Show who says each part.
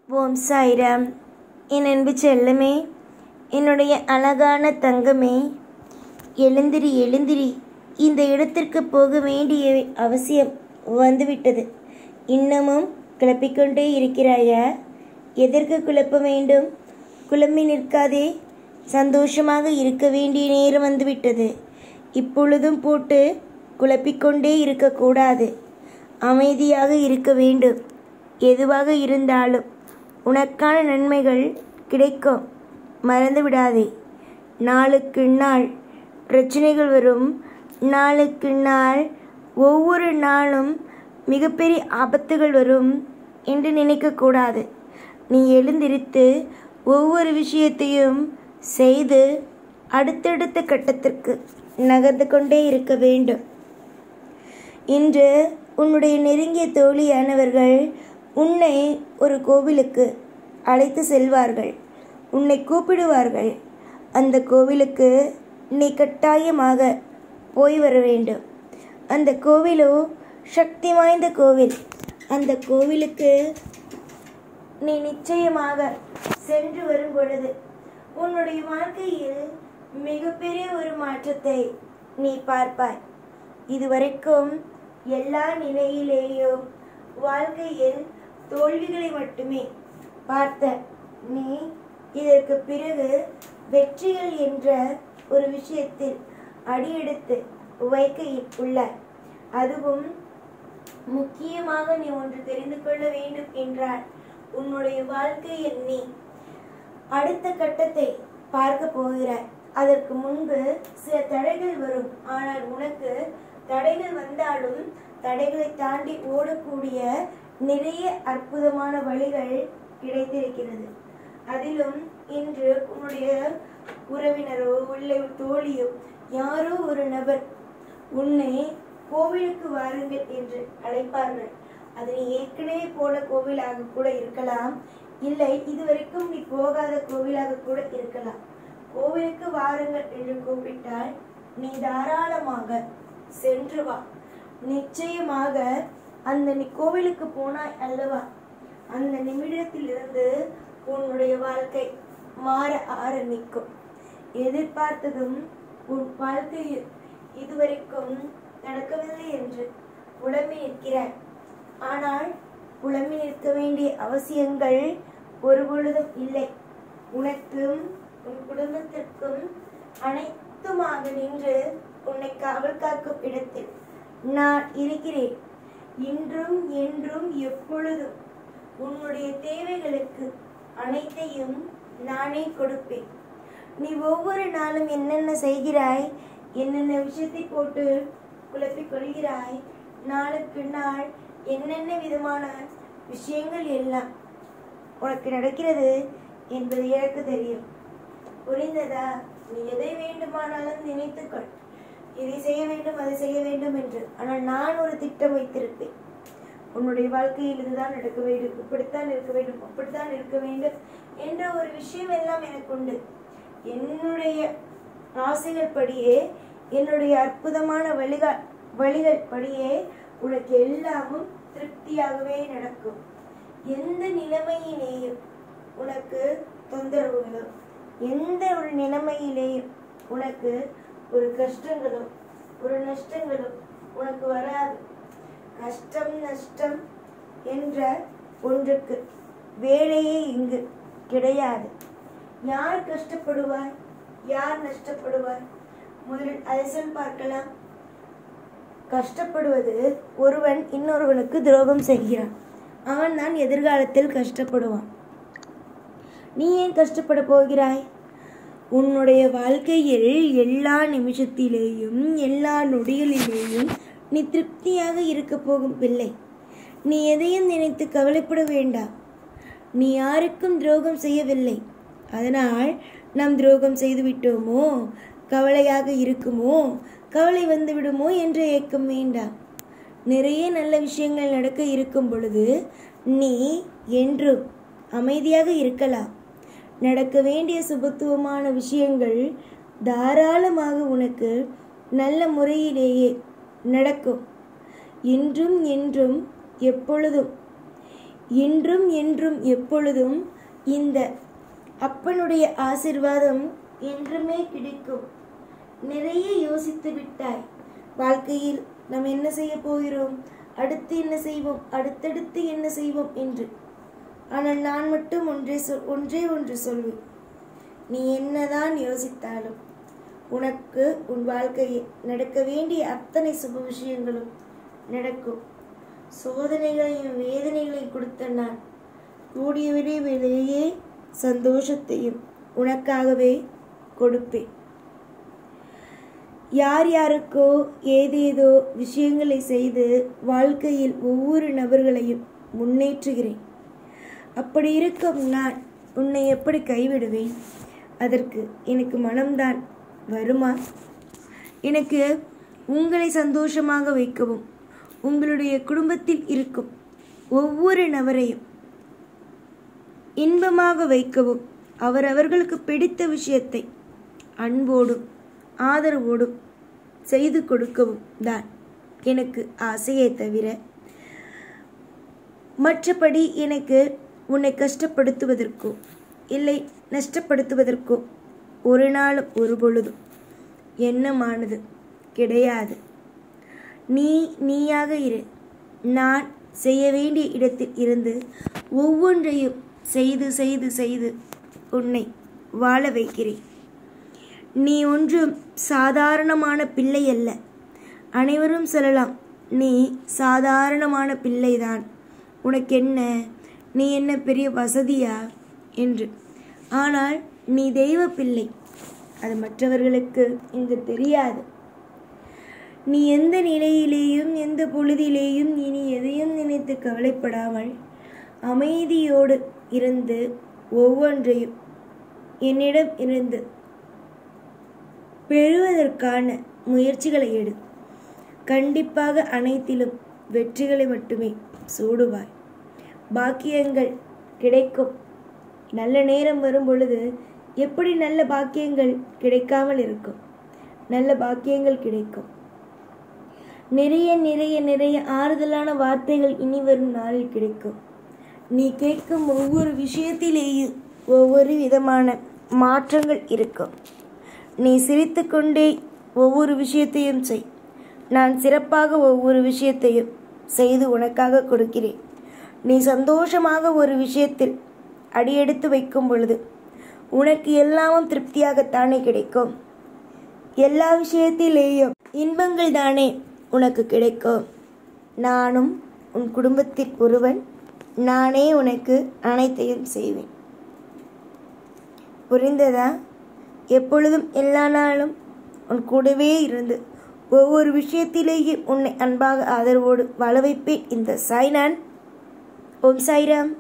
Speaker 1: ஓம் சாய்ராம். என் அன்பு செல்லமே, என்னுடைய அழகான தங்கமே, எழுந்திரி எழுந்திரி. இந்த இடத்திற்கு போக வேண்டிய அவசியம் வந்துவிட்டது. இன்னமும் குழப்பிக்கொண்டே இருக்கிறாயா? எதற்கு குழப்ப வேண்டும்? குழம்பி நிற்காதே. சந்தோஷமாக இருக்க வேண்டிய நேரம் வந்துவிட்டது. இப்பொழுதும் போட்டு குழப்பிக்கொண்டே இருக்கக்கூடாது. அமைதியாக இருக்க வேண்டும். எதுவாக இருந்தாலும் உனக்கான நன்மைகள் கிடைக்கும். மறந்து விடாதே. நாளுக்கு நாள் பிரச்சனைகள் வரும். நாளுக்கு நாள் ஒவ்வொரு நாளும் மிகப்பெரிய ஆபத்துகள் வரும் என்று நினைக்கக்கூடாது. நீ எழுந்திருத்து ஒவ்வொரு விஷயத்தையும் செய்து அடுத்தடுத்த கட்டத்திற்கு நகர்ந்து கொண்டே இருக்க வேண்டும். இன்று உன்னுடைய நெருங்கிய தோழியானவர்கள் உன்னை ஒரு கோவிலுக்கு அழைத்து செல்வார்கள். உன்னை கூப்பிடுவார்கள். அந்த கோவிலுக்கு நீ கட்டாயமாக போய் வர வேண்டும். அந்த கோவிலோ சக்தி வாய்ந்த கோவில். அந்த கோவிலுக்கு நீ நிச்சயமாக சென்று வரும் பொழுது உன்னுடைய வாழ்க்கையில் மிகப்பெரிய ஒரு மாற்றத்தை நீ பார்ப்பாய். இதுவரைக்கும் எல்லா நிலையிலேயும் வாழ்க்கையில் தோல்விகளை மட்டுமே பார்த்த நீ இதற்கு பிறகு வெற்றிகள் என்ற ஒரு விஷயத்தில் அடியெடுத்து வைக்க உள்ளாய். அதுவும் முக்கியமாக நீ ஒன்று தெரிந்து கொள்ள வேண்டும் என்றால், உன்னுடைய வாழ்க்கையில் நீ அடுத்த கட்டத்தை பார்க்க போகிறாய். அதற்கு முன்பு சில தடைகள் வரும். ஆனால் உனக்கு தடைகள் வந்தாலும் தடைகளை தாண்டி ஓடக்கூடிய நிறைய அற்புதமான வழிகள் கிடைத்திருக்கிறது. அதிலும் இன்று உன்னுடைய உறவினரோ இல்லை தோழியோ யாரோ ஒரு நபர் உன்னை கோவிலுக்கு வாருங்கள் என்று அழைப்பார்கள். அது நீ ஏற்கனவே போன கோவிலாக கூட இருக்கலாம், இல்லை இதுவரைக்கும் நீ போகாத கோவிலாக கூட இருக்கலாம். கோவிலுக்கு வாருங்கள் என்று கூப்பிட்டால் நீ தாராளமாக சென்று வா. நிச்சயமாக அந்த நீ கோவிலுக்கு போனாய் அல்லவா, அந்த நிமிடத்திலிருந்து உன்னுடைய வாழ்க்கை மாற ஆரம்பிக்கும். எதிர்பார்த்ததும் உன் வாழ்க்கையில் இதுவரைக்கும் நடக்கவில்லை என்று புலம்பி நிற்கிறாய். ஆனால் புலம்பி நிற்க வேண்டிய அவசியங்கள் ஒரு பொழுதும் இல்லை. உனக்கும் உன் குடும்பத்திற்கும் அனைத்துமாக நின்று உன்னை காவல் காக்கும் இடத்தில் நான் இருக்கிறேன். இன்றும் என்றும் எப்பொழுதும் உன்னுடைய தேவைகளுக்கு அனைத்தையும் நானே கொடுப்பேன். நீ ஒவ்வொரு நாளும் என்னென்ன செய்கிறாய், என்னென்ன விஷயத்தை போட்டு குழப்பிக் கொள்கிறாய், நாளுக்கு நாள் என்னென்ன விதமான விஷயங்கள் எல்லாம் உனக்கு நடக்கிறது என்பது எனக்கு தெரியும். புரிந்ததா? நீ எதை வேண்டுமானாலும் நினைத்துக்கொள். இதை செய்ய வேண்டும், அதை செய்ய வேண்டும் என்று. ஆனால் நான் ஒரு திட்டம் வைத்திருப்பேன். உன்னுடைய வாழ்க்கையில் இதுதான் நடக்க வேண்டும், இப்படித்தான் இருக்க வேண்டும், அப்படித்தான் இருக்க வேண்டும் என்ற ஒரு விஷயம் எல்லாம் எனக்கு உண்டு. என்னுடைய ஆசைகள் படியே, என்னுடைய அற்புதமான வழிகள் படியே உனக்கு எல்லாமும் திருப்தியாகவே நடக்கும். எந்த நிலைமையிலேயும் உனக்கு தொந்தரவுகளோ, எந்த ஒரு நிலைமையிலேயும் உனக்கு ஒரு கஷ்டங்களோ ஒரு நஷ்டங்களோ உனக்கு வராது. கஷ்டம் நஷ்டம் என்ற ஒன்றுக்கு வேலையே இங்கு கிடையாது. யார் கஷ்டப்படுவார், யார் நஷ்டப்படுவார்? முதலில் அதை சொல் பார்க்கலாம். கஷ்டப்படுவது ஒருவன் இன்னொருவனுக்கு துரோகம் செய்கிறான். அவன் தான் எதிர்காலத்தில் கஷ்டப்படுவான். நீ ஏன் கஷ்டப்பட போகிறாய்? உன்னுடைய வாழ்க்கையில் எல்லா நிமிஷத்திலேயும் எல்லா நொடிகளிலேயும் நீ திருப்தியாக இருக்க போகும் பிள்ளை. நீ எதையும் நினைத்து கவலைப்பட வேண்டாம். நீ யாருக்கும் துரோகம் செய்யவில்லை. அதனால் நாம் துரோகம் செய்து விட்டோமோ, கவலையாக இருக்குமோ, கவலை வந்து விடுமோ என்ற ஏக்கம் வேண்டாம். நிறைய நல்ல விஷயங்கள் நடக்க இருக்கும் பொழுது நீ என்றும் அமைதியாக இருக்கலாம். நடக்க வேண்டிய சுபத்துவமான விஷயங்கள் தாராளமாக உனக்கு நல்ல முறையிலேயே நடக்கும். இன்றும் என்றும் எப்பொழுதும் இன்றும் என்றும் எப்பொழுதும் இந்த அப்பனுடைய ஆசீர்வாதம் என்றுமே கிடைக்கும். நிறைய யோசித்து விட்டாய். வாழ்க்கையில் நாம் என்ன செய்ய போகிறோம், அடுத்து என்ன செய்வோம், அடுத்தடுத்து என்ன செய்வோம் என்று. ஆனால் நான் மட்டும் ஒன்றே ஒன்று சொல்வேன். நீ என்னதான் யோசித்தாலும் உனக்கு உன் வாழ்க்கையில் நடக்க வேண்டிய அத்தனை சுப விஷயங்களும் நடக்கும். சோதனைகளையும் வேதனைகளையும் கொடுத்த நான் கூடிய விரைவிலேயே சந்தோஷத்தையும் உனக்காகவே கொடுப்பேன். யார் யாருக்கோ ஏதேதோ விஷயங்களை செய்து வாழ்க்கையில் ஒவ்வொரு நபர்களையும் முன்னேற்றுகிறேன். அப்படி இருக்கும் நான் உன்னை எப்படி கைவிடுவேன்? அதற்கு எனக்கு மனம்தான் வருமா? எனக்கு உங்களை சந்தோஷமாக வைக்கவும் உங்களுடைய குடும்பத்தில் இருக்கும் ஒவ்வொரு நபரையும் இன்பமாக வைக்கவும் அவரவர்களுக்கு பிடித்த விஷயத்தை அன்போடும் ஆதரவோடும் செய்து கொடுக்கவும் தான் எனக்கு ஆசையே தவிர மற்றபடி எனக்கு உன்னை கஷ்டப்படுத்துவதற்கோ இல்லை நஷ்டப்படுத்துவதற்கோ ஒரு நாளும் ஒரு பொழுதும் எண்ணமானது கிடையாது. நீயாக இரு. நான் செய்ய வேண்டிய இடத்தில் இருந்து ஒவ்வொன்றையும் செய்து செய்து செய்து உன்னை வாழ வைக்கிறேன். நீ ஒன்றும் சாதாரணமான பிள்ளை அல்ல. அனைவரும் சொல்லலாம், நீ சாதாரணமான பிள்ளைதான், உனக்கு என்ன, நீ என்ன பெரிய வசதியா என்று. ஆனால் நீ தெய்வ பிள்ளை. அது மற்றவர்களுக்கு இங்கு தெரியாது. நீ எந்த நிலையிலேயும் எந்த பொழுதிலேயும் இனி எதையும் நினைத்து கவலைப்படாமல் அமைதியோடு இருந்து ஒவ்வொன்றையும் என்னிடம் இருந்து பெறுவதற்கான முயற்சிகளை எடு. கண்டிப்பாக அனைத்திலும் வெற்றிகளை மட்டுமே சூடுவாய். பாக்கியங்கள் கிடைக்கும். நல்ல நேரம் வரும் பொழுது எப்படி நல்ல பாக்கியங்கள் கிடைக்காமல் இருக்கும்? நல்ல பாக்கியங்கள் கிடைக்கும். நிறைய நிறைய நிறைய ஆறுதலான வார்த்தைகள் இனி வரும் நாளில் கிடைக்கும். நீ கேட்கும் ஒவ்வொரு விஷயத்திலேயும் ஒவ்வொரு விதமான மாற்றங்கள் இருக்கும். நீ சிரித்து கொண்டே ஒவ்வொரு விஷயத்தையும் செய். நான் சிறப்பாக ஒவ்வொரு விஷயத்தையும் செய்து உனக்காக கொடுக்கிறேன். நீ சந்தோஷமாக ஒரு விஷயத்தில் அடியெடுத்து வைக்கும் பொழுது உனக்கு எல்லாமும் திருப்தியாகத்தானே கிடைக்கும். எல்லா விஷயத்திலேயும் இன்பங்கள் தானே உனக்கு கிடைக்கும். நானும் உன் குடும்பத்தில் ஒருவன். நானே உனக்கு அனைத்தையும் செய்வேன். புரிந்ததா? எப்பொழுதும் எல்லா நாளும் உன் கூடவே இருந்து ஒவ்வொரு விஷயத்திலேயே உன்னை அன்பாக ஆதரவோடு வாழ வைப்பேன் இந்த சாய்நான். ஓம் சாய்ராம்.